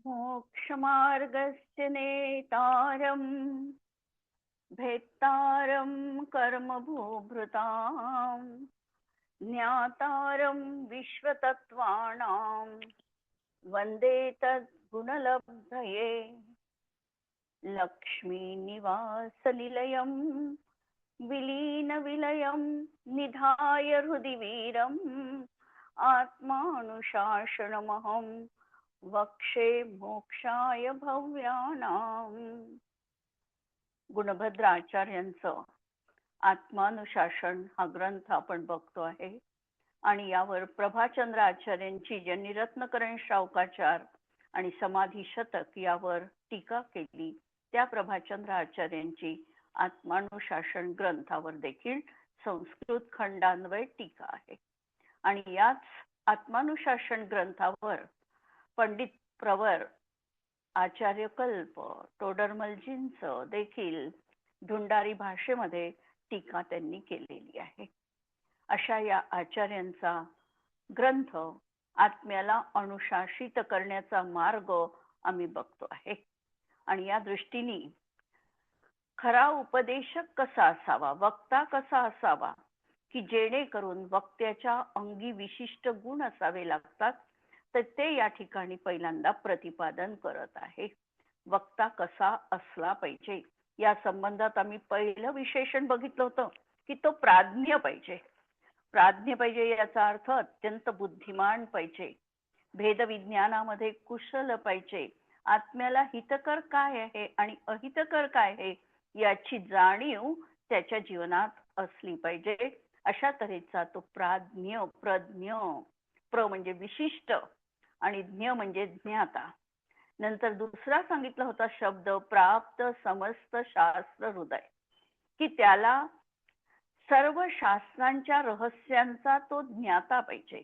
मोक्षमार्गस्य नेतारं भेत्तारं कर्मभूभृतां ज्ञातारं विश्वतत्त्वानां वन्दे तद्गुणलब्धये लक्ष्मीनिवासनिलयं विलीनविलयं निधाय हृदि वीरम् आत्मानुशासनमहं वक्षे मोक्षाय भव्यानाम. गुणभद्र आचार्यांचं आत्मानुशासन हा ग्रंथ आपण बघतो आहे आणि यावर प्रभाचंद्र आचार्यांची ज्यांनी रत्नकरण श्रावकाचार आणि समाधी शतक यावर टीका केली त्या प्रभाचंद्र आचार्यांची आत्मानुशासन ग्रंथावर देखील संस्कृत खंडान्वय टीका आहे. आणि याच आत्मानुशासन ग्रंथावर पंडित प्रवर आचार्य कल्प तोडरमलजींचं देखील धुंडारी भाषेमध्ये टीका त्यांनी केलेली आहे. अशा या आचार्यांचा ग्रंथ आत्म्याला अनुशासित करण्याचा मार्ग आम्ही बघतो आहे. आणि या दृष्टीने खरा उपदेशक कसा असावा, वक्ता कसा असावा, की जेणेकरून वक्त्याच्या अंगी विशिष्ट गुण असावे लागतात, तर ते या ठिकाणी पहिल्यांदा प्रतिपादन करत आहे. वक्ता कसा असला पाहिजे या संबंधात आम्ही पहिलं विशेषण बघितलं होतं की तो प्राज्ञ पाहिजे. प्राज्ञ पाहिजे याचा अर्थ अत्यंत बुद्धिमान पाहिजे, भेदविज्ञानामध्ये कुशल पाहिजे, आत्म्याला हितकर काय आहे आणि अहितकर काय आहे याची जाणीव त्याच्या जीवनात असली पाहिजे. अशा तऱ्हेचा तो प्राज्ञ, प्रज्ञ, प्र म्हणजे विशिष्ट आणि ज्ञ म्हणजे ज्ञाता. नंतर दुसरा सांगितला होता शब्द प्राप्त समस्त शास्त्र हृदय, की त्याला सर्व शास्त्रांच्या रहस्यांचा तो ज्ञाता पाहिजे.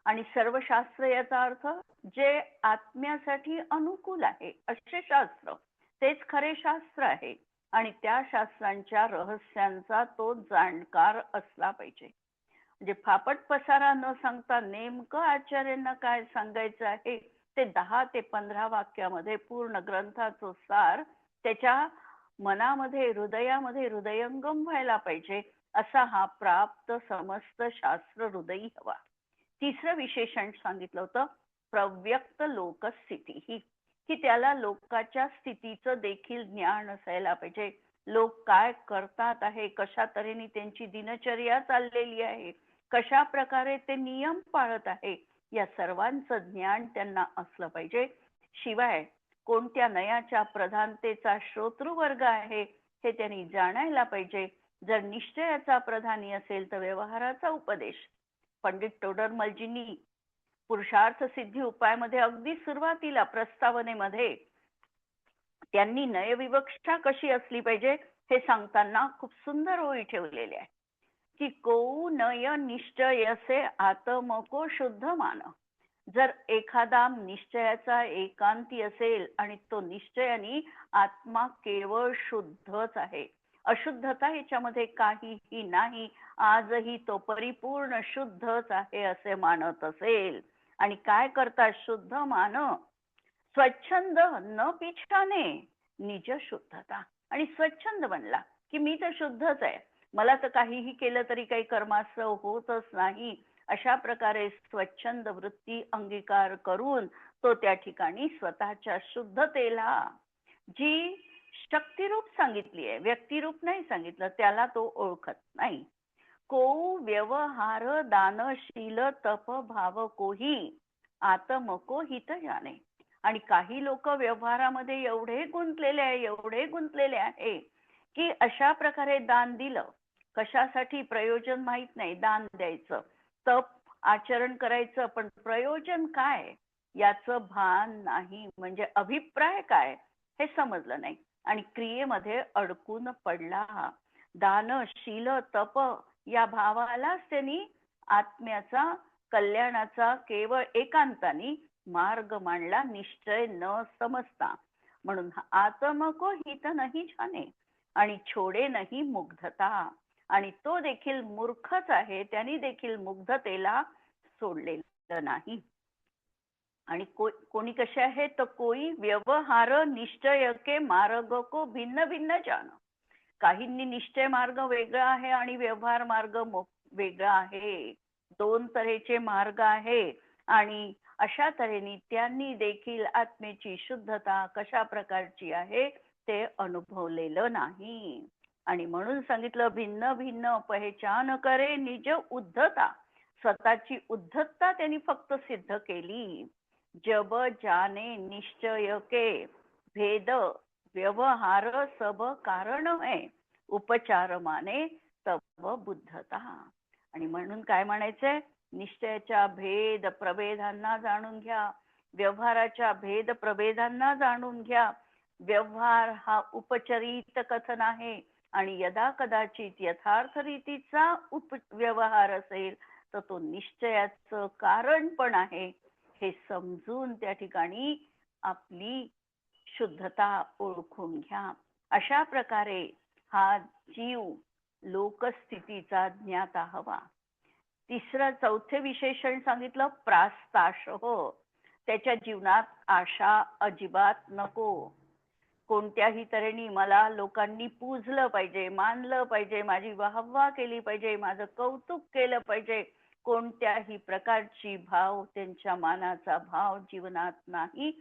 आणि सर्व शास्त्र याचा अर्थ जे आत्म्यासाठी अनुकूल आहे असे शास्त्र, तेच खरे शास्त्र आहे. आणि त्या शास्त्रांच्या रहस्यांचा तो जाणकार असला पाहिजे. म्हणजे फापट पसारा न सांगता नेमकं आचार्यांना काय सांगायचं आहे ते 10 ते 15 वाक्यामध्ये पूर्ण ग्रंथाचं सार त्याच्या मनामध्ये, हृदयामध्ये हृदयंगम व्हायला पाहिजे. असा हा प्राप्त समस्त शास्त्र हृदयी हवा. तिसरं विशेषण सांगितलं होतं प्रव्यक्त लोकस्थिती ही, की त्याला लोकांच्या स्थितीचं देखील ज्ञान असायला पाहिजे. लोक काय करतात आहे, कशा तऱ्हेने त्यांची दिनचर्या चाललेली आहे, कशा प्रकारे ते नियम पाळत आहे, या सर्वांचं ज्ञान त्यांना असलं पाहिजे. शिवाय कोणत्या नयाच्या प्रधानतेचा श्रोतृवर्ग आहे हे त्यांनी जाणायला पाहिजे. जर निश्चयाचा प्रधानी असेल तर व्यवहाराचा उपदेश. पंडित तोडरमलजींनी पुरुषार्थ सिद्धी उपायामध्ये अगदी सुरुवातीला प्रस्तावनेमध्ये त्यांनी नयविवक्षा कशी असली पाहिजे हे सांगताना खूप सुंदर ओळी ठेवलेल्या आहे, की को नय निश्चयसे आत्मको शुद्ध मान. जर एखादा निश्चयाचा एकांती असेल आणि तो निश्चयाने आत्मा केवळ शुद्धच आहे, अशुद्धता ह्याच्यामध्ये काहीही नाही, आजही तो परिपूर्ण शुद्धच आहे असे मानत असेल, आणि काय करतात शुद्ध मान, स्वच्छंद न पिछाने निज शुद्धता. आणि स्वच्छंद बनला की मी तर शुद्धच आहे, मला तर काहीही केलं तरी काही कर्माश्रव होतच नाही, अशा प्रकारे स्वच्छंद वृत्ती अंगीकार करून तो त्या ठिकाणी स्वतःच्या शुद्धतेला, जी शक्तिरूप सांगितली आहे, व्यक्तिरूप नाही सांगितलं, त्याला तो ओळखत नाही. को व्यवहार दानशील तप भाव कोही आत्मको हित जाणे. आणि काही लोक व्यवहारामध्ये एवढे गुंतलेले आहे, एवढे गुंतलेले आहे की अशा प्रकारे दान दिलं, कशासाठी प्रयोजन माहित नाही, दान द्यायचं, तप आचरण करायचं, पण प्रयोजन काय याचं भान नाही, म्हणजे अभिप्राय काय हे समजलं नाही आणि क्रियेमध्ये अडकून पडला. दान शील तप या भावालाच त्यांनी आत्म्याचा कल्याणाचा केवळ एकांताने मार्ग मांडला, निश्चय न समजता. म्हणून आत्मको हित नाही जाणे आणि छोडे नाही मुग्धता. आणि तो देखील मूर्खच आहे, त्यांनी देखील मुग्धतेला सोडलेलं नाही. आणि कोणी कसे आहे तर कोई व्यवहार निश्चय के मार्ग को भिन्न भिन्न जान. काहींनी निश्चय मार्ग वेगळा आहे आणि व्यवहार मार्ग वेगळा आहे. दोन तऱ्हेचे मार्ग आहे आणि अशा तऱ्हेने त्यांनी देखील आत्मेची शुद्धता कशा प्रकारची आहे ते अनुभवलेलं नाही. आणि म्हणून सांगितलं भिन्न भिन्न पहचान करे निज उद्धता. स्वतःची उद्धतता त्यांनी फक्त सिद्ध केली. जब जाने निश्चय के भेद व्यवहार सब कारण है उपचार माने तब बुद्धता. आणि म्हणून काय म्हणायचंय, निश्चयाच्या भेद प्रभेदांना जाणून घ्या, व्यवहाराच्या भेद प्रभेदांना जाणून घ्या. व्यवहार हा उपचरित कथन आहे आणि यदा कदाचित यथार्थ रीतीचा व्यवहार असेल तर तो निश्चयाचं कारण पण आहे. हे समजून त्या ठिकाणी आपली शुद्धता ओळखून घ्या. अशा प्रकारे हा जीव लोकस्थितीचा ज्ञाता हवा. तिसरं चौथे विशेषण सांगितलं प्रास्ताश हो. त्याच्या जीवनात आशा अजिबात नको. कोणत्याही तऱ्हेने मला लोकांनी पूजलं पाहिजे, मानलं पाहिजे, माझी वाहवा केली पाहिजे, माझं कौतुक केलं पाहिजे, कोणत्याही प्रकारची भाव त्यांच्या मानाचा भाव जीवनात नाही.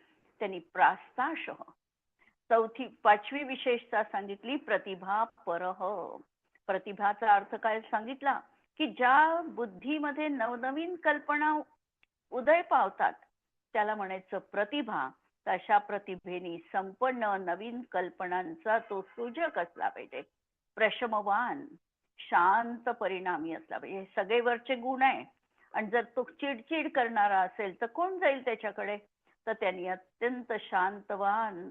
त्यांनी प्रास्ताश. पाचवी विशेषता सांगितली प्रतिभा परह. प्रतिभाचा अर्थ काय सांगितला की ज्या बुद्धीमध्ये नवनवीन कल्पना उदय पावतात त्याला म्हणायचं प्रतिभा. तशा प्रतिभेने संपन्न नवीन कल्पनांचा तो सृजक असला पाहिजे. प्रशमवान, शांत परिणामी असला पाहिजे. हे सगळे वरचे गुण आहे. आणि जर तो चिडचिड करणारा असेल तर कोण जाईल त्याच्याकडे. तर त्यांनी अत्यंत शांतवान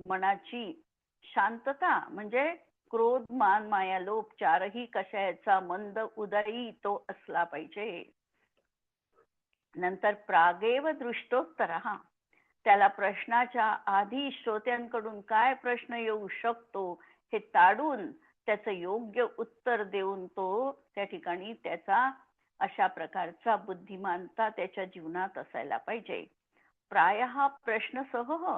मनाची शांतता म्हणजे क्रोध मान माया लोभ चारही कशाचा मंद उदयी तो असला पाहिजे. नंतर प्रागेव दृष्टोत्तर. त्याला प्रश्नाच्या आधी श्रोत्यांकडून काय प्रश्न येऊ शकतो हे ताडून त्याचं योग्य उत्तर देऊन तो त्या ठिकाणी त्याचा अशा प्रकारचा बुद्धिमानता त्याच्या जीवनात असायला पाहिजे. प्रायः प्रश्नसह.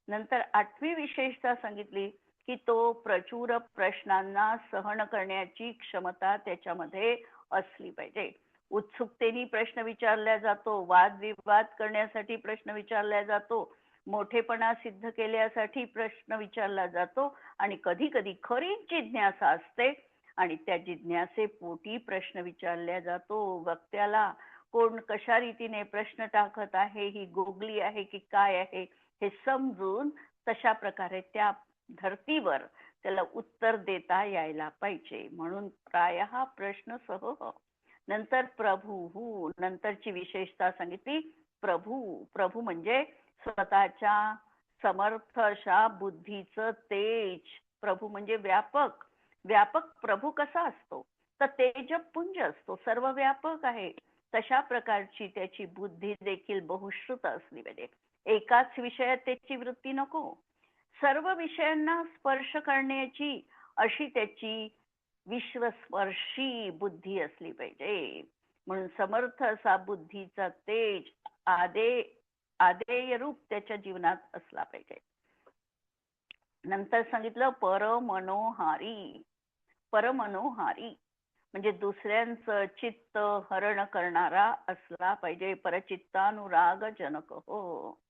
नंतर आठवी विशेषता सांगितली की तो प्रचुर प्रश्नांना सहन करण्याची क्षमता त्याच्यामध्ये असली पाहिजे. उत्सुकतेने प्रश्न विचारला जातो, वादविवाद करण्यासाठी प्रश्न विचारला जातो, मोठेपणा सिद्ध केल्यासाठी प्रश्न विचारला जातो आणि कधी कधी खरी जिज्ञासा असते आणि त्या जिज्ञासे पोटी प्रश्न विचारला जातो. वक्त्याला कोण कशा रीतीने प्रश्न टाकत आहे, ही गोगली आहे की काय आहे हे समजून तशा प्रकारे त्या धर्तीवर त्याला उत्तर देता यायला पाहिजे. म्हणून प्रायः प्रश्नसह. नंतर प्रभू. नंतरची विशेषता सांगितली प्रभू. प्रभू म्हणजे स्वतःच्या समर्थ अशा बुद्धीचं तेज. प्रभू म्हणजे व्यापक. व्यापक प्रभू कसा असतो तर तेजपुंज असतो, सर्व व्यापक आहे. तशा प्रकारची त्याची बुद्धी देखील बहुश्रुत असली पाहिजे. एकाच विषयात त्याची वृत्ती नको. सर्व विषयांना स्पर्श करण्याची अशी त्याची विश्वस्पर्शी बुद्धी असली पाहिजे. म्हणून समर्थ असा बुद्धीचा तेज आदेय रूप त्याच्या जीवनात असला पाहिजे. नंतर सांगितलं परमनोहारी. परमनोहारी म्हणजे दुसऱ्यांचं चित्त हरण करणारा असला पाहिजे. परचित्तानुराग जनक हो.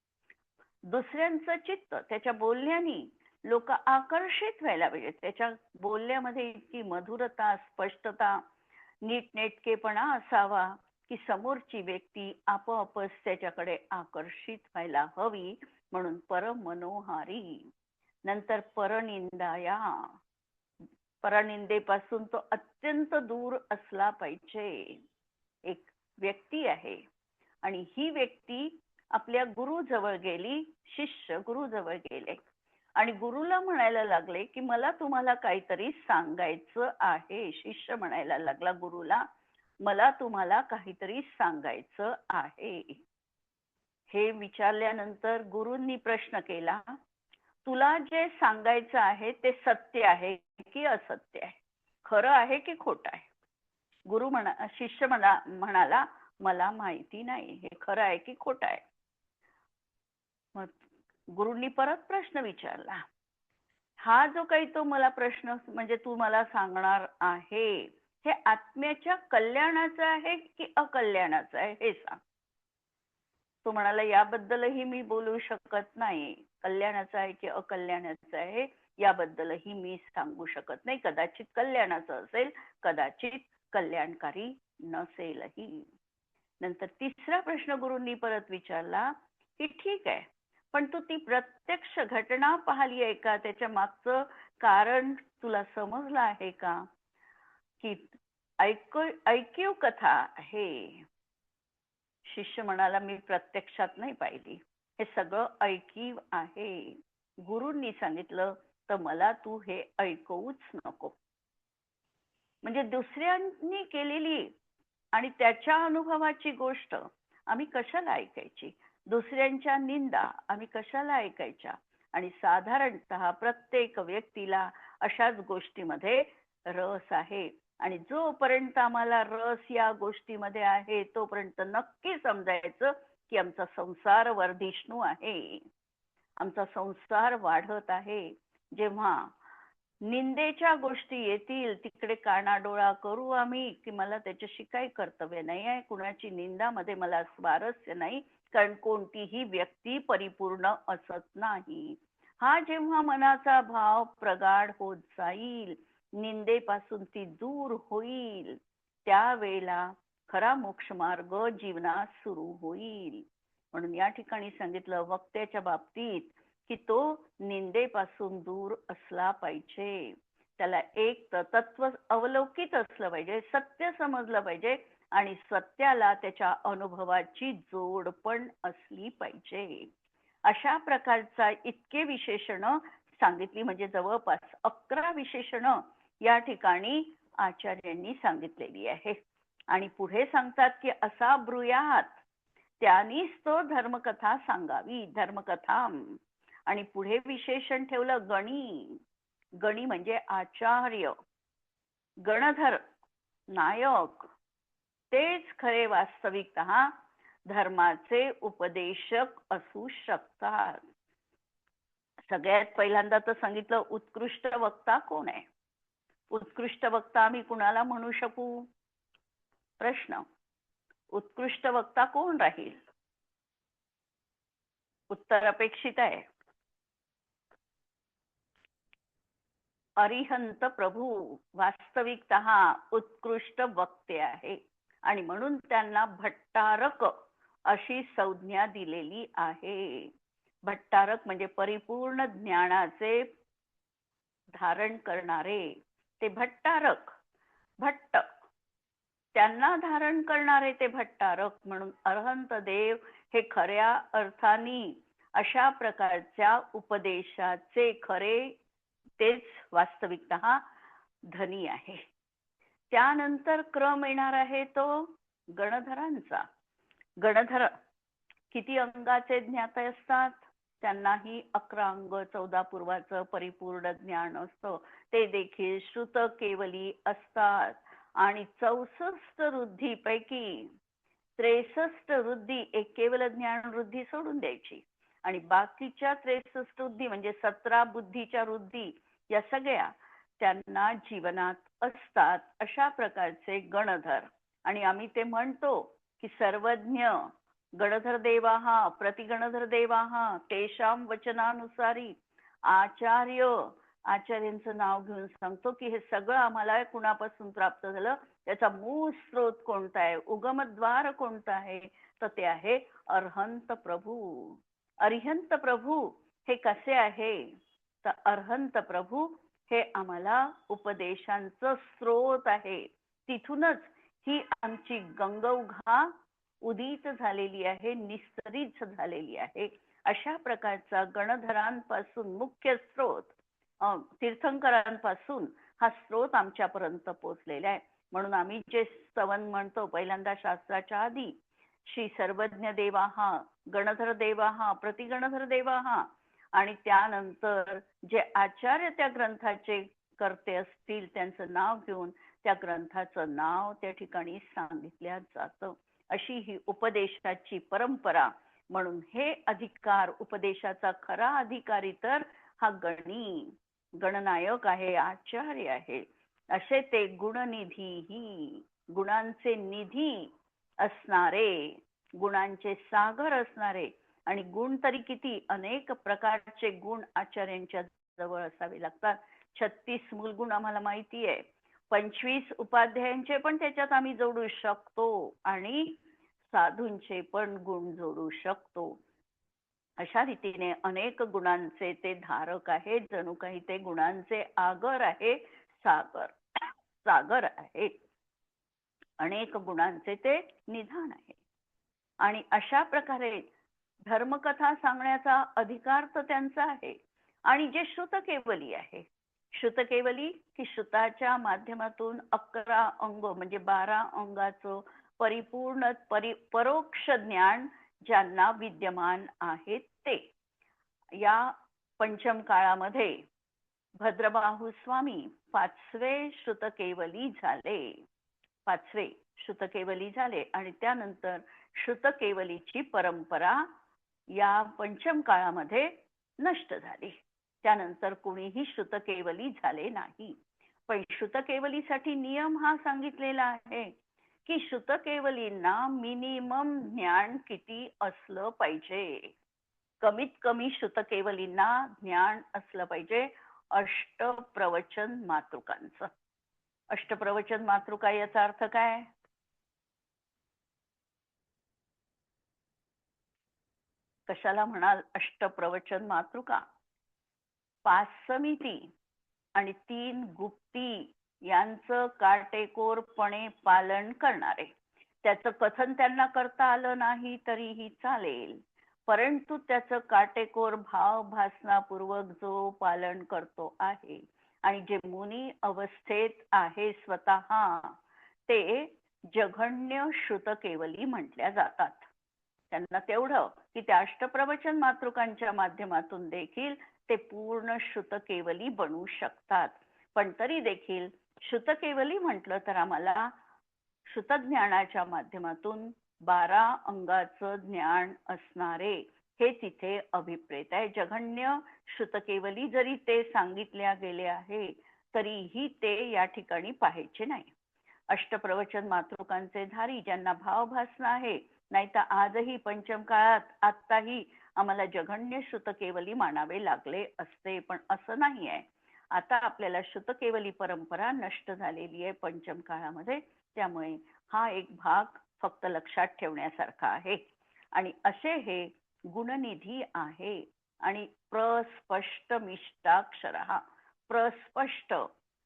दुसऱ्यांचं चित्त त्याच्या बोलण्याने लोक आकर्षित व्हायला पाहिजे. त्याच्या बोलण्यामध्ये इतकी मधुरता, स्पष्टता, नीटनेटकेपणा असावा की समोरची व्यक्ती आपोआपच त्याच्याकडे आकर्षित व्हायला हवी. म्हणून परमनोहारी. नंतर परनिंदाया. परनिंदेपासून तो अत्यंत दूर असला पाहिजे. एक व्यक्ती आहे आणि ही व्यक्ती आपल्या गुरु जवळ गेली, शिष्य गुरु जवळ गेले आणि गुरुला म्हणायला लागले की मला तुम्हाला काहीतरी सांगायचं आहे. शिष्य म्हणायला लागला गुरुला, मला तुम्हाला काहीतरी सांगायचं आहे. हे विचारल्यानंतर गुरूंनी प्रश्न केला, तुला जे सांगायचं आहे ते सत्य आहे की असत्य आहे, खरं आहे की खोटं आहे. शिष्य म्हणाला मला माहिती नाही हे खरं आहे की खोटं आहे. मग गुरुंनी परत प्रश्न विचारला. हा जो काही तो मला प्रश्न म्हणजे तू मला सांगणार आहे, हे आत्म्याच्या कल्याणाचं आहे की अकल्याणाचं आहे हे सांग. तो म्हणाला याबद्दलही मी बोलू शकत नाही. कल्याणाचं आहे की अकल्याणाचं आहे याबद्दलही मी सांगू शकत नाही. कदाचित कल्याणाचं असेल, कदाचित कल्याणकारी नसेलही. नंतर तिसरा प्रश्न गुरुंनी परत विचारला की ठीक आहे, पण तू ती प्रत्यक्ष घटना पाहिली आहे का? त्याच्या मागचं कारण तुला समजलं आहे का? की ऐकीव कथा आहे. शिष्य म्हणाला मी प्रत्यक्षात नाही पाहिली, हे सगळं ऐकीव आहे. गुरुंनी सांगितलं तर मला तू हे ऐकवूच नको. म्हणजे दुसऱ्यांनी केलेली आणि त्याच्या अनुभवाची गोष्ट आम्ही कशाला ऐकायची? दुसऱ्यांच्या निंदा आम्ही कशाला ऐकायच्या? आणि साधारणतः प्रत्येक व्यक्तीला अशाच गोष्टीमध्ये रस आहे. आणि जोपर्यंत आम्हाला रस या गोष्टीमध्ये आहे तोपर्यंत नक्की समजायचं की आमचा संसार वर्धिष्णू आहे, आमचा संसार वाढत आहे. जेव्हा निंदेच्या गोष्टी येतील तिकडे कानाडोळा करू आम्ही की मला त्याच्याशी काही कर्तव्य नाही आहे, कुणाची निंदामध्ये मला स्वारस्य नाही, कारण कोणतीही व्यक्ती परिपूर्ण असत नाही. हा जेव्हा मनाचा भाव प्रगाढ होत जाईल, निंदेपासून ती दूर होईल, त्यावेळेला खरा मोक्ष मार्ग जीवनात सुरू होईल. म्हणून या ठिकाणी सांगितलं वक्त्याच्या बाबतीत की तो निंदेपासून दूर असला पाहिजे. त्याला एक तत्व अवलौकित असलं पाहिजे, सत्य समजलं पाहिजे आणि सत्याला त्याच्या अनुभवाची जोड पण असली पाहिजे. अशा प्रकारचा इतके विशेषण सांगितली, म्हणजे जवळपास 11 विशेषण या ठिकाणी आचार्यांनी सांगितलेली आहे. आणि पुढे सांगतात की असा ब्रूयात त्यांनीच तो धर्मकथा सांगावी, धर्मकथा. आणि पुढे विशेषण ठेवलं गणी. गणी म्हणजे आचार्य, गणधर, नायक, तेच खरे वास्तविकतः धर्माचे उपदेशक असू शकतात. सगळ्यात पहिल्यांदा तर सांगितलं उत्कृष्ट वक्ता कोण आहे. उत्कृष्ट वक्ता आम्ही कुणाला म्हणू शकू? प्रश्न. उत्कृष्ट वक्ता कोण राहील? उत्तर अपेक्षित आहे. अरिहंत प्रभू वास्तविकतः उत्कृष्ट वक्ते आहे आणि म्हणून त्यांना भट्टारक अशी संज्ञा दिलेली आहे. भट्टारक म्हणजे परिपूर्ण ज्ञानाचे धारण करणारे, ते भट्टारक. भट्ट त्यांना धारण करणारे ते भट्टारक. म्हणून अरहंत देव हे खऱ्या अर्थाने अशा प्रकारच्या उपदेशाचे खरे तेच वास्तविकतः धनी आहे. त्यानंतर क्रम येणार आहे तो गणधरांचा. गणधर किती अंगाचे ज्ञाते असतात? त्यांनाही 11 अंग 14 पूर्वाचं परिपूर्ण ज्ञान असतं. ते देखील श्रुत केवली असतात. आणि 64 रुद्धीपैकी 63 रुद्धी एक केवल ज्ञान रुद्धी सोडून द्यायची आणि बाकीच्या 63 रुद्धी म्हणजे 17 बुद्धीच्या रुद्धी या सगळ्या त्यांना जीवनात असतात. अशा प्रकारचे गणधर. आणि आम्ही ते म्हणतो की सर्वज्ञ गणधर देवाहा प्रतिगणधर देवाहा तेषां वचनानुसारी आचार्य. आचार्यांचं नाव घेऊन सांगतो की हे सगळं आम्हाला कुणापासून प्राप्त झालं, त्याचा मूळ स्रोत कोणता आहे, उगमद्वार कोणता आहे, तर ते आहे अरहंत प्रभू. अरिहंत प्रभू हे कसे आहे? तर अरहंत प्रभू हे आम्हाला उपदेशांचं स्रोत आहे. तिथूनच ही आमची गंगौघा उदित झालेली आहे, निस्तरीत झालेली आहे. अशा प्रकारचा गणधरांपासून मुख्य स्रोत, तीर्थंकरांपासून हा स्रोत आमच्यापर्यंत पोहोचलेला आहे. म्हणून आम्ही जे स्तवन म्हणतो पहिल्यांदा शास्त्राच्या आधी, श्री सर्वज्ञ देवाहा, गणधर देवाहा, प्रतिगणधर देवाहा, आणि त्यानंतर जे आचार्य त्या ग्रंथाचे करते असतील त्यांचं नाव घेऊन त्या ग्रंथाचं नाव त्या ठिकाणी सांगितल्या जातं. अशी ही उपदेशाची परंपरा म्हणून हे अधिकार उपदेशाचा खरा अधिकारी तर हा गणनायक आहे, आचार्य आहे. असे ते गुणनिधी, गुणांचे निधी असणारे, गुणांचे सागर असणारे. आणि गुण तरी किती, अनेक प्रकारचे गुण आचार्यांच्या जवळ असावे लागतात. 36 मूलगुण आम्हाला माहिती आहे. 25 उपाध्यायांचे पण त्याच्यात आम्ही जोडू शकतो आणि साधूंचे पण गुण जोडू शकतो. अशा रीतीने अनेक गुणांचे ते धारक आहेत. जणू काही ते गुणांचे आगर आहे, सागर आहे. अनेक गुणांचे ते निधान आहे. आणि अशा प्रकारे धर्मकथा सांगण्याचा अधिकार तर त्यांचा आहे. आणि जे श्रुतकेवली आहे, श्रुतकेवली की श्रुताच्या माध्यमातून 11 अंग म्हणजे 12 अंगाचं परिपूर्ण परोक्ष ज्ञान ज्यांना विद्यमान आहे ते. या पंचम काळामध्ये भद्रबाहू स्वामी 5वे श्रुतकेवली झाले. 5वे श्रुतकेवली झाले आणि त्यानंतर श्रुतकेवलीची परंपरा या पंचम काळामध्ये नष्ट झाली. त्यानंतर कोणीही श्रुतकेवली झाले नाही. पण श्रुतकेवलीसाठी नियम हा सांगितलेला आहे की श्रुतकेवलींना मिनिमम ज्ञान किती असलं पाहिजे. कमीत कमी श्रुतकेवलींना ज्ञान असलं पाहिजे अष्टप्रवचन मातृकांचं. अष्टप्रवचन मातृका याचा अर्थ काय? कशाला म्हणाल अष्टप्रवचन मातृका? 5 समिती आणि 3 गुप्ती यांचं काटेकोरपणे पालन करणारे. त्याचं कथन त्यांना करता आलं नाही तरीही चालेल, परंतु त्याचं काटेकोर भाव भासनापूर्वक जो पालन करतो आहे आणि जे मुनी अवस्थेत आहे स्वतः, ते जघन्य श्रुतकेवली म्हटल्या जातात. त्यांना तेवढं की त्या अष्टप्रवचन मातृकांच्या माध्यमातून देखील ते पूर्ण श्रुतकेवली बनू शकतात. पण तरी देखील श्रुतकेवली म्हटलं तर आम्हाला श्रुतज्ञानाच्या माध्यमातून 12 अंगाचं ज्ञान असणारे हे तिथे अभिप्रेत आहे. जघन्य श्रुतकेवली जरी ते सांगितल्या गेले आहे तरीही ते या ठिकाणी पाहायचे नाही. अष्टप्रवचन मातृकांचे धारी ज्यांना भावभासना आहे, नाही तर आजही पंचम काळात आत्ताही आम्हाला जघन्य श्रुतकेवली मानावे लागले असते, पण असं नाही आहे. आता आपल्याला श्रुतकेवली परंपरा नष्ट झालेली आहे पंचम काळामध्ये. त्यामुळे हा एक भाग फक्त लक्षात ठेवण्यासारखा आहे. आणि असे हे गुणनिधी आहे. आणि प्रस्पष्ट मिष्टाक्षर, प्रस्पष्ट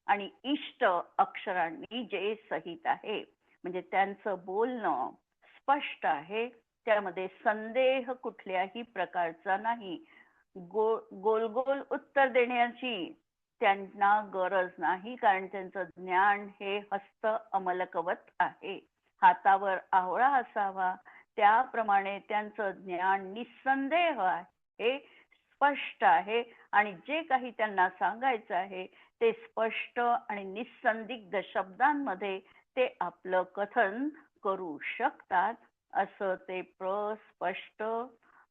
आणि इष्ट अक्षरांनी जे सहित आहे, म्हणजे त्यांचं बोलणं स्पष्ट आहे, त्यामध्ये संदेह कुठल्याही प्रकारचा नाही. गोल गोल उत्तर देण्याची त्यांना गरज नाही, कारण त्यांचं ज्ञान हे हस्त अमलकवत आहे. हातावर आवळा असावा त्याप्रमाणे त्यांचं ज्ञान निसंदेह आहे, स्पष्ट आहे. आणि जे काही त्यांना सांगायचं आहे ते स्पष्ट आणि निसंदिग्ध शब्दांमध्ये ते आपलं कथन करू शकतात. असं ते प्रस्पष्ट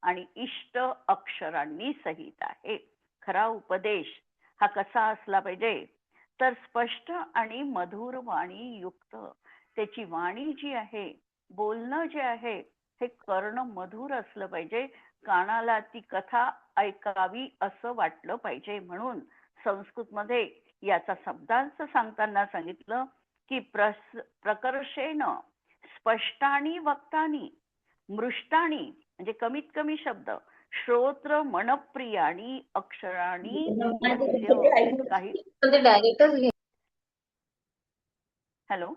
आणि इष्ट अक्षरांनी सहित आहे. खरा उपदेश हा कसा असला पाहिजे तर स्पष्ट आणि मधुर वाणी युक्त. त्याची वाणी जी आहे, बोलणं जे आहे, हे कर्ण मधुर असलं पाहिजे. कानाला ती कथा ऐकावी असं वाटलं पाहिजे. म्हणून संस्कृत मध्ये याचा शब्दांचं सांगताना सांगितलं की प्रकर्षेण स्पष्टानी वक्तानी मृष्टानी, म्हणजे कमीत कमी शब्द, श्रोत्र मनप्रियाणी अक्षराणी काही. हॅलो,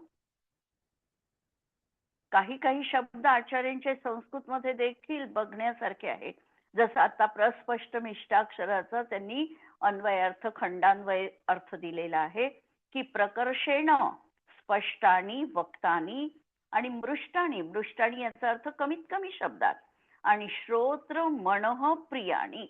काही काही शब्द आचार्यांचे संस्कृत मध्ये देखील बघण्यासारखे आहेत. जसं आता प्रस्पष्ट मिष्टाक्षराचा त्यांनी अन्वयार्थ खंडान्वय अर्थ दिलेला आहे की प्रकर्षेण स्पष्टानी वक्तानी आणि मृष्टानी, मृष्टानी याचा अर्थ कमीत कमी शब्दात, आणि श्रोत्र मनः प्रियाणी,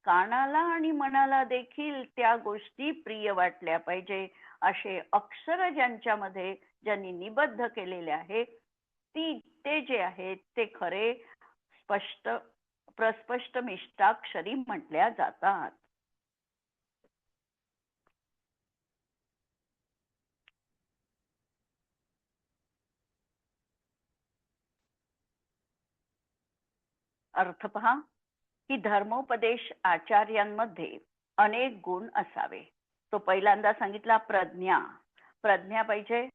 कानाला आणि मनाला देखील त्या गोष्टी प्रिय वाटल्या पाहिजे असे अक्षर ज्यांच्यामध्ये ज्यांनी निबद्ध केलेले आहे ते जे आहेत ते खरे स्पष्ट प्रस्पष्ट मिष्टाक्षरी म्हटल्या जातात. अर्थ पहा की धर्मोपदेश आचार्यांमध्ये अनेक गुण असावे. तो पहिल्यांदा सांगितला प्रज्ञा. प्रज्ञा पाहिजे.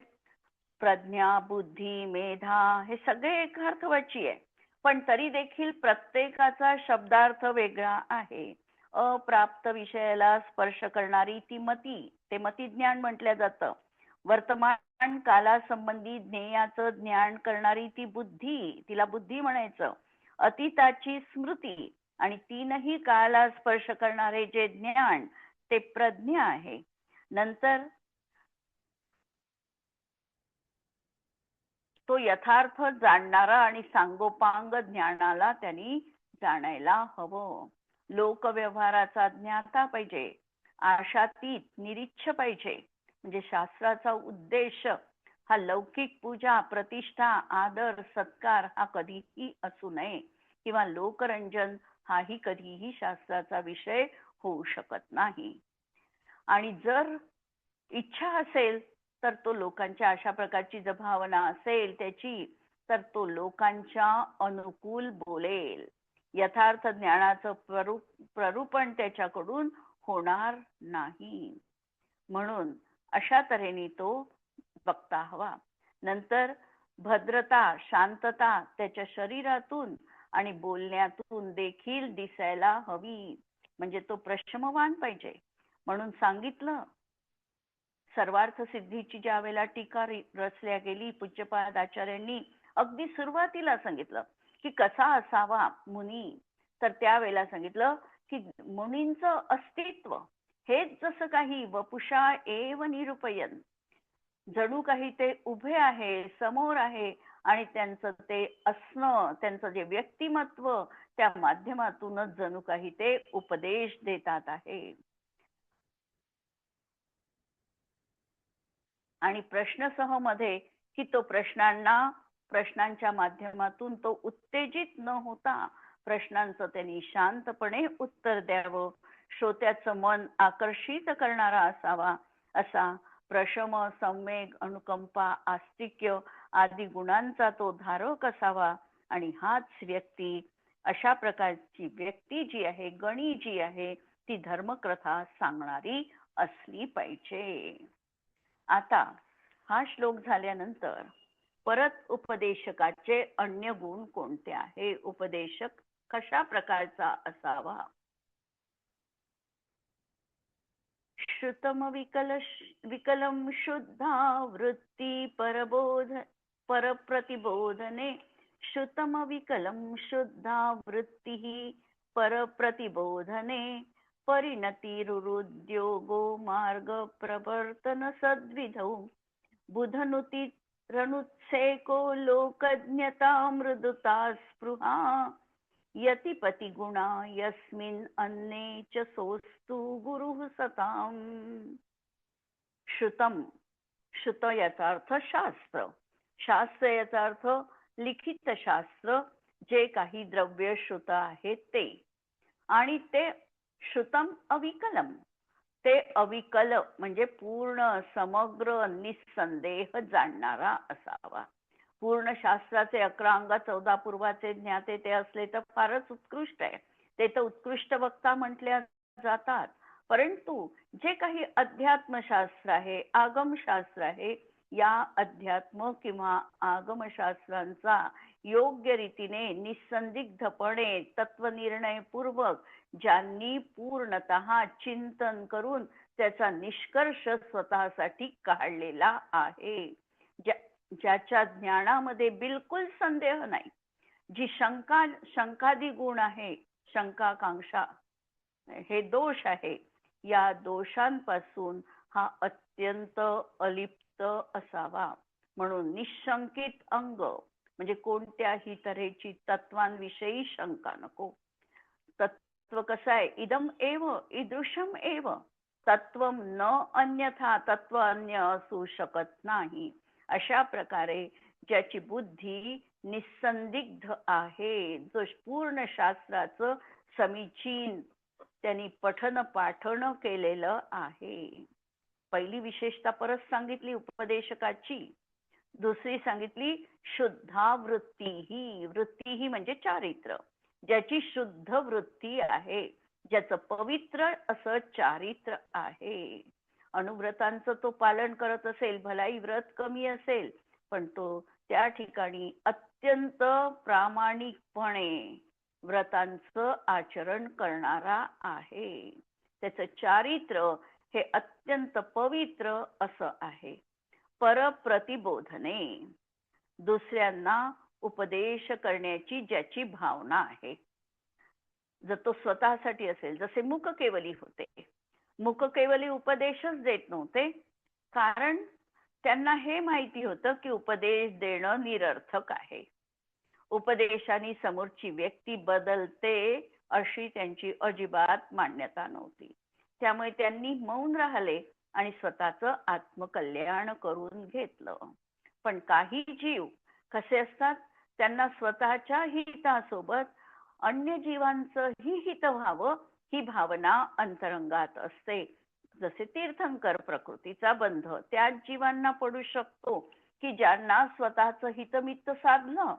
प्रज्ञा, बुद्धी, मेधा हे सगळे एक अर्थवाची आहे, पण तरी देखील प्रत्येकाचा शब्दार्थ वेगळा आहे. अप्राप्त विषयाला स्पर्श करणारी ती मती, ते मतिज्ञान म्हटलं जातं. वर्तमान कालासंबंधी ज्ञेयाचं ज्ञान करणारी ती बुद्धी, तिला बुद्धी म्हणायचं. अतीताची स्मृती आणि तीनही काळाला स्पर्श करणारे जे ज्ञान ते प्रज्ञा आहे. नंतर तो यथार्थ जाणणारा आणि सांगोपांग ज्ञानाला त्यांनी जाणायला हवं. लोकव्यवहाराचा ज्ञाता पाहिजे. आशातीत निरीच्छ पाहिजे. म्हणजे शास्त्राचा उद्देश हा लौकिक पूजा, प्रतिष्ठा, आदर, सत्कार हा कधीही असू नये किंवा लोकरंजन हाही कधीही शास्त्राचा विषय होऊ शकत नाही. आणि जर इच्छा असेल तर तो लोकांच्या अशा प्रकारची जर भावना असेल त्याची, तर तो लोकांच्या अनुकूल बोलेल. यथार्थ ज्ञानाचं प्ररूपण त्याच्याकडून होणार नाही. म्हणून अशा तऱ्हेने तो वक्ता हवा. नंतर भद्रता, शांतता त्याच्या शरीरातून आणि बोलण्यातून देखील दिसायला हवी. म्हणजे तो प्रशमवान पाहिजे. म्हणून सांगितलं, सर्वार्थ सिद्धीची ज्या वेळेला टीका रचल्या गेली पूज्यपाद आचार्यांनी, अगदी सुरुवातीला सांगितलं की कसा असावा मुनी. तर त्यावेळेला सांगितलं की मुनींचं अस्तित्व हेच जसं काही वपुषा एव निरुपयन, जणू काही ते उभे आहे, समोर आहे आणि त्यांचं ते असणं, त्यांचं जे व्यक्तिमत्व त्या माध्यमातूनच जणू काही ते उपदेश देतात आहे. आणि प्रश्नसह मध्ये की तो प्रश्नांच्या माध्यमातून तो उत्तेजित न होता प्रश्नांचं त्यांनी शांतपणे उत्तर द्यावं. श्रोत्याचं मन आकर्षित करणारा असावा. असा प्रशम, संवेग, अनुकंपा, आस्तिक्य आदी गुणांचा तो धारक असावा. आणि हाच व्यक्ती, अशा प्रकारची व्यक्ती जी आहे, गणी जी आहे, ती धर्मकथा सांगणारी असली पाहिजे. आता हा श्लोक झाल्यानंतर परत उपदेशकाचे अन्य गुण कोणते आहे, उपदेशक कशा प्रकारचा असावा. श्रुतम विकलम शुद्धा वृत्ती परप्रतिबोधने. श्रुतम विकलम शुद्धा वृत्ती परप्रतिबोधने. परिणतिरुद्योगो मार्ग प्रवर्तन सद्विधौ. बुधनुति रणुत्सेको लोकज्ञता मृदुता स्पृहा. यतिपति गुणा यस्मिन् अन्ने च सोस्तु गुरुः सताम. श्रुतम, श्रुत याचा अर्थ शास्त्र. शास्त्र याचा अर्थ लिखित शास्त्र, जे काही द्रव्य श्रुत आहे ते. आणि ते श्रुतम अविकलम, ते अविकल म्हणजे पूर्ण, समग्र, निसंदेह जाणणारा असावा. पूर्ण शास्त्राचे 11 अंग 14 पूर्वाचे ज्ञाते ते असले तर फारच उत्कृष्ट आहे. ते तर उत्कृष्ट वक्ता म्हटल्या जातात. परंतु जे काही अध्यात्मशास्त्र आहे, आगमशास्त्र आहे, या अध्यात्म किंवा आगमशास्त्रांचा योग्य रीतीने निसंदिग्धपणे तत्वनिर्णयपूर्वक ज्यांनी पूर्णतः चिंतन करून त्याचा निष्कर्ष स्वतःसाठी काढलेला आहे, ज्याच्या ज्ञानामध्ये बिलकुल संदेह नाही, जी शंकादी गुण आहे, शंकाकांक्षा हे दोष आहे, या दोषांपासून हा अत्यंत अलिप्त असावा. म्हणून निशंकित अंग म्हणजे कोणत्याही तऱ्हेची तत्वांविषयी शंका नको. तत्व कसं आहे, इदम एव ईदृशम एव तत्व न अन्यथा, तत्व अन्य असू शकत नाही. अशा प्रकारे ज्याची बुद्धी निसंदिग्ध आहे, जो पूर्ण शास्त्राचं समीचीन त्यांनी पठन पाठन केलेलं आहे. पहिली विशेषता परत सांगितली उपदेशकाची. दुसरी सांगितली शुद्धावृत्ती ही. वृत्ती ही म्हणजे चारित्र, ज्याची शुद्ध वृत्ती आहे, ज्याचं पवित्र असं चारित्र आहे. अनुव्रतांचं तो पालन करत असेल, भलाई व्रत कमी असेल, पण तो त्या ठिकाणी अत्यंत प्रामाणिकपणे व्रतांचं आचरण करणारा आहे. त्याचं चारित्र हे अत्यंत पवित्र असं आहे. परप्रतिबोधने, दुसऱ्यांना उपदेश करण्याची ज्याची भावना आहे. जर तो स्वतःसाठी असेल, जसे मुककेवली होते, मुककेवली उपदेशच देत नव्हते, कारण त्यांना हे माहिती होतं की उपदेश देणं निरर्थक आहे. उपदेशाने समोरची व्यक्ती बदलते अशी त्यांची अजिबात मान्यता नव्हती. त्यामुळे त्यांनी मौन राहिले आणि स्वतःचं आत्मकल्याण करून घेतलं. पण काही जीव कसे असतात, त्यांना स्वतःच्या हितासोबत अन्य जीवांचंही हित व्हावं ही भावना अंतरंगात असते. जसे तीर्थंकर प्रकृतीचा बंध त्याच जीवांना पडू शकतो की ज्यांना स्वतःचं हितमित्त साधलं,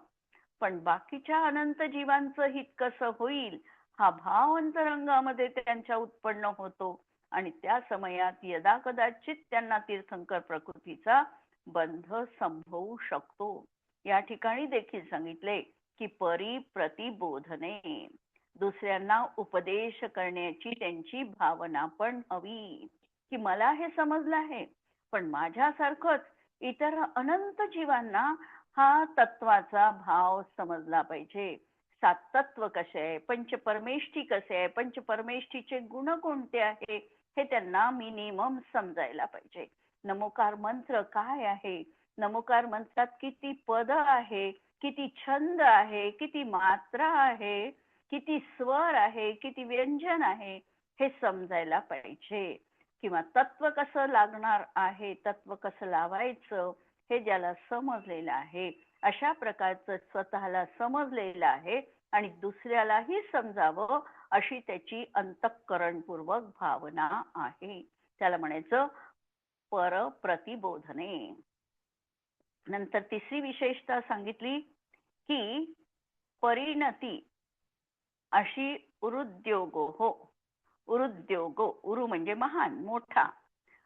पण बाकीच्या अनंत जीवांचं हित कसं होईल हा भाव अंतरंगामध्ये त्यांच्या उत्पन्न होतो. आणि त्या समयात यदा कदाचित त्यांना तीर्थंकर प्रकृतीचा बंध संभवू शकतो. या ठिकाणी देखील सांगितले की परिप्रतिबोधने, दुसऱ्यांना उपदेश करण्याची त्यांची भावना पण हवी, की मला हे समजलं आहे, पण माझ्यासारखंच इतर अनंत जीवांना हा तत्वाचा भाव समजला पाहिजे. सात तत्व कसे आहे, पंचपरमेष्ठी कसे आहे, पंचपरमेष्ठीचे गुण कोणते आहे हे त्यांना मिनिमम समजायला पाहिजे. नमोकार मंत्र काय आहे, नमोकार मंत्रात किती पद आहे, किती छंद आहे, किती मात्रा आहे, किती स्वर आहे, किती व्यंजन आहे हे समजायला पाहिजे. किंवा तत्व कसं लागणार आहे, तत्व कसं लावायचं हे ज्याला समजलेलं आहे, अशा प्रकारचं स्वतःला समजलेलं आहे आणि दुसऱ्यालाही समजावं अशी त्याची अंतःकरणपूर्वक भावना आहे. त्याला म्हणायचं परप्रतिबोधने. नंतर तिसरी विशेषता सांगितली की परिणती अशी उरुद्योगो हो. उरुद्योगो, उरु म्हणजे महान मोठा,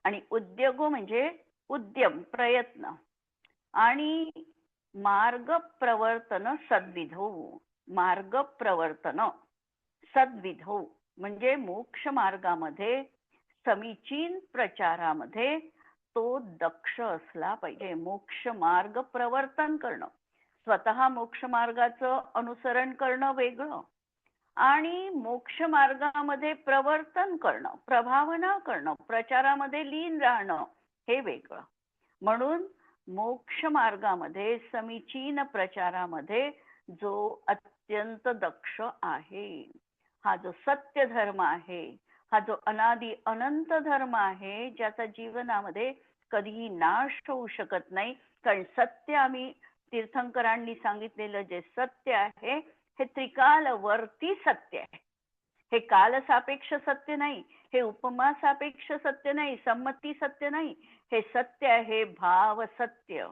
आणि उद्योगो म्हणजे उद्यम प्रयत्न, आणि मार्ग प्रवर्तन सद्विधौ. मार्ग प्रवर्तन सद्विधौ म्हणजे मोक्ष मार्गामध्ये समीचीन प्रचारामध्ये तो दक्ष असला पाहिजे. मोक्ष मार्ग प्रवर्तन करणं, स्वतः मोक्ष मार्गाचं अनुसरण करणं वेगळं, आणि मोक्ष मार्गामध्ये प्रवर्तन करणं, प्रभावना करणं, प्रचारामध्ये लीन राहणं हे वेगळं. म्हणून मोक्ष मार्गामध्ये समीचीन प्रचारामध्ये जो अत्यंत दक्ष आहे, हा जो सत्य धर्म आहे, हा जो अनादि अनंत धर्म आहे, ज्याचा जीवनामध्ये कधीही नाश होऊ शकत नाही. कारण सत्य आम्ही तीर्थंकरांनी सांगितलेलं जे सत्य आहे हे त्रिकाल वर्ती सत्य आहे. हे काल सापेक्ष सत्य नाही, हे उपमा सापेक्ष सत्य नाही, संमती सत्य नाही, हे सत्य आहे भाव सत्य.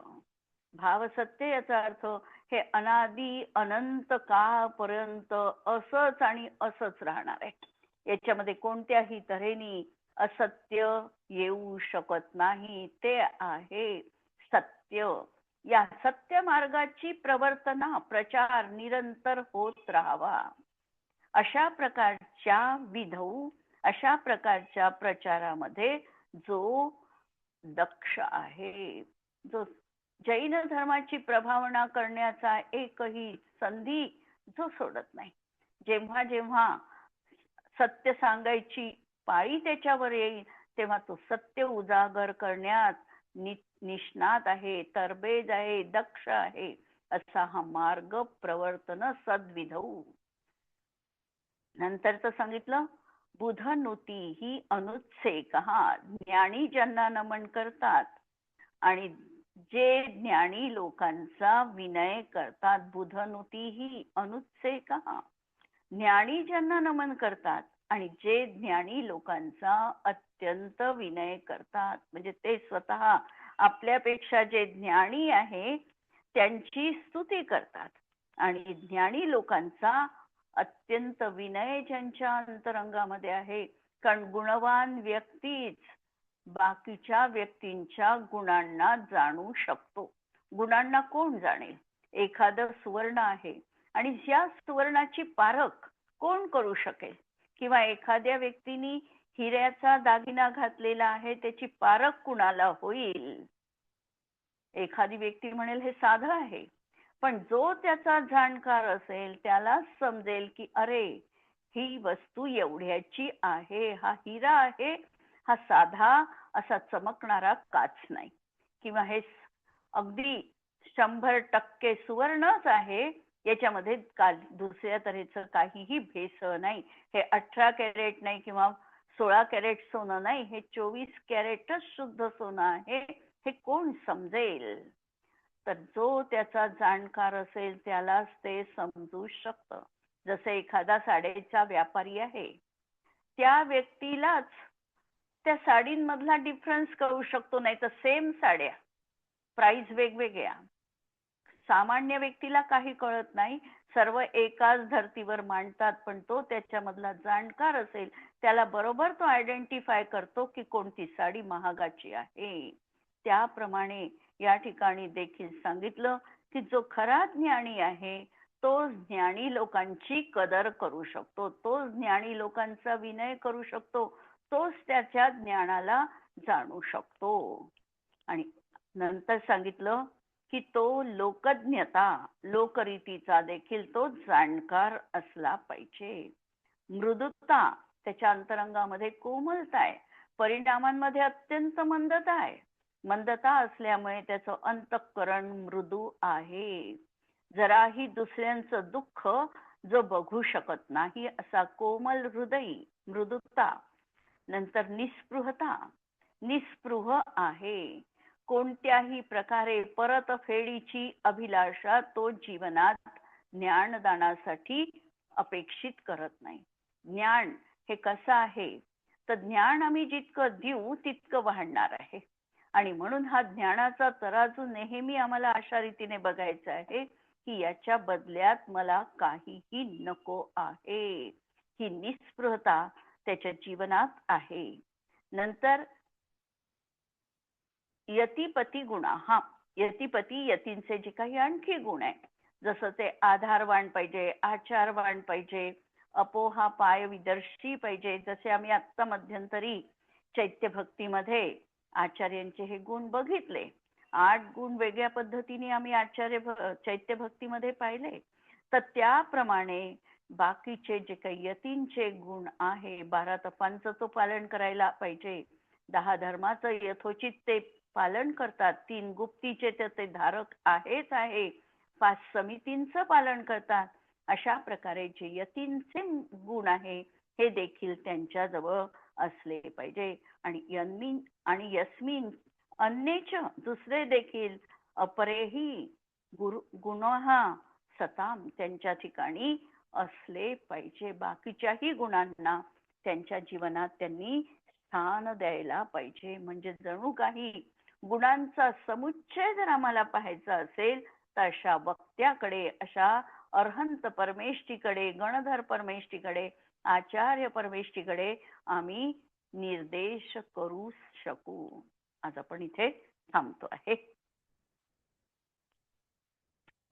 भाव सत्य याचा अर्थ हे अनादि अनंत काळपर्यंत असंच आणि असंच राहणार आहे. याच्यामध्ये कोणत्याही तऱ्हेने असत्य येऊ शकत नाही. ते आहे सत्य. या सत्य मार्गाची प्रवर्तना प्रचार निरंतर होत राहावा. अशा प्रकारच्या विधौ, अशा प्रकारच्या प्रचारामध्ये जो दक्ष आहे, जो जैन धर्माची प्रभावना करण्याचा एकही संधी जो सोडत नाही. जेव्हा जेव्हा सत्य सांगायची पाळी त्याच्यावर येईल तेव्हा तो सत्य उजागर करण्यात निष्णात आहे, तरबेज आहे, दक्ष आहे. असा हा मार्ग प्रवर्तन सद्विधौ. नंतरच सांगितलं बुधनुती ही अनुत्सेक, ज्ञानी ज्यांना नमन करतात आणि जे ज्ञानी लोकांचा विनय करतात, बुधनुती ही अनुत्से का. ज्ञानी ज्यांना नमन करतात आणि जे ज्ञानी लोकांचा अत्यंत विनय करतात, म्हणजे ते स्वतः आपल्यापेक्षा जे ज्ञानी आहे त्यांची स्तुती करतात आणि ज्ञानी लोकांचा अत्यंत विनय ज्यांच्या अंतरंगामध्ये आहे. कारण गुणवान व्यक्तीच बाकीच्या व्यक्तींच्या गुणांना जाणू शकतो. गुणांना कोण जाणेल. एखादं सुवर्ण आहे आणि ज्या सुवर्णाची पारख कोण करू शकेल, किंवा एखाद्या व्यक्तीने हिऱ्याचा दागिना घातलेला आहे त्याची पारख कुणाला होईल. एखादी व्यक्ती म्हणेल हे साधं आहे, पण जो त्याचा जाणकार असेल त्यालाच समजेल की अरे ही वस्तू एवढ्याची आहे, हा हिरा आहे, हा साधा असा चमकणारा काच नाही, किंवा हे अगदी 100% सुवर्णच आहे, याच्यामध्ये दुसऱ्या तऱ्हेचं काहीही भेसळ नाही, हे 18 कॅरेट नाही किंवा 16 कॅरेट सोनं नाही, हे 24 कॅरेटच शुद्ध सोनं आहे, हे कोण समजेल. तर जो त्याचा जाणकार असेल त्यालाच ते समजू शकतं. जसं एखादा साडीचा व्यापारी आहे, त्या व्यक्तीलाच त्या साडींमधला डिफरन्स कळू शकतो, नाही तर सेम साड्या प्राइस वेगवेगळ्या, सामान्य व्यक्तीला काही कळत नाही. सर्व एकाच धर्तीवर मांडतात, पण तो त्याच्यामधला जाणकार असेल त्याला बरोबर तो आयडेंटिफाय करतो की कोणती साडी महागाची आहे. त्याप्रमाणे या ठिकाणी देखील सांगितलं की जो खरा ज्ञानी आहे तो ज्ञानी लोकांची कदर करू शकतो, तो ज्ञानी लोकांचा विनय करू शकतो, तोच त्याच्या ज्ञानाला जाणू शकतो. आणि नंतर सांगितलं की तो लोकज्ञता, लोकरीतीचा देखील तो जाणकार असला पाहिजे. मृदुता, त्याच्या अंतरंगामध्ये कोमलता आहे, परिणामांमध्ये अत्यंत मंदता आहे. मंदता असल्यामुळे त्याचं अंतःकरण मृदू आहे. जराही दुसऱ्यांचं दुःख जो बघू शकत नाही असा कोमल हृदयी, मृदुता. नंतर निस्पृहता, निस्पृह आहे. कोणत्याही प्रकारे परतफेडीची अभिलाषा तो जीवनात ज्ञानदानासाठी अपेक्षित करत नाही. ज्ञान हे कसं आहे, तर ज्ञान आम्ही जितकं देऊ तितकं वाढणार आहे. आणि म्हणून हा ज्ञानाचा तराजू नेहमी आम्हाला अशा रीतीने बघायचा आहे की याच्या बदल्यात मला काहीही नको आहे. ही निस्पृहता त्याच्या जीवनात आहे. नंतर यतिपती गुणा, हा यतिपती, यतींचे जे काही आणखी गुण आहे, जसं ते आधारवान पाहिजे, आचारवान पाहिजे, अपोहा पाय विदर्शी पाहिजे. जसे आम्ही आत्ता मध्यंतरी चैत्य भक्तीमध्ये आचार्यांचे हे गुण बघितले. 8 गुण वेगळ्या पद्धतीने आम्ही चैत्य भक्तीमध्ये पाहिले. तर त्याप्रमाणे बाकीचे जे काही यतींचे गुण आहे, 12 तपांचं तो पालन करायला पाहिजे, 10 धर्माचं यथोचित ते पालन करतात, 3 गुप्तीचे ते धारक आहेच आहे, 5 समितींचं पालन करतात. अशा प्रकारे जे यतींचे गुण आहे हे देखील त्यांच्या जवळ असले पाहिजे. आणि यस्मिन अन्येच, दुसरे देखील अपरेही गुणः सताम, त्यांच्या ठिकाणी असले पाहिजे. बाकीच्याही गुणांना त्यांच्या जीवनात त्यांनी स्थान द्यायला पाहिजे. म्हणजे जणू काही गुणांचा समुच्चय जर आम्हाला पाहायचा असेल तर अशा वक्त्याकडे, अशा अर्हंत परमेष्ठीकडे, गणधर परमेष्ठीकडे, आचार्य परमेष्ठीकडे आम्ही निर्देश करू शकू. आज आपण इथे थांबतो आहे.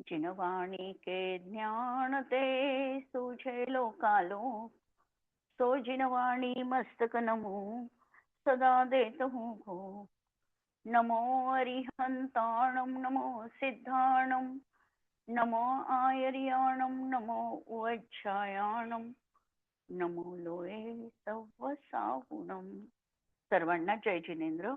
जिनवाणी के ज्ञान ते सुझे लोकालोक, सो जिनवाणी मस्तक नमो सदा देत हूँ घो. नमो अरिहंताणम, नमो सिद्धाणम, नमो आयर्याणम, नमो उज्जायाणम, नमो लोये सव्वसाहुणम. सर्वांना जय जिनेंद्र.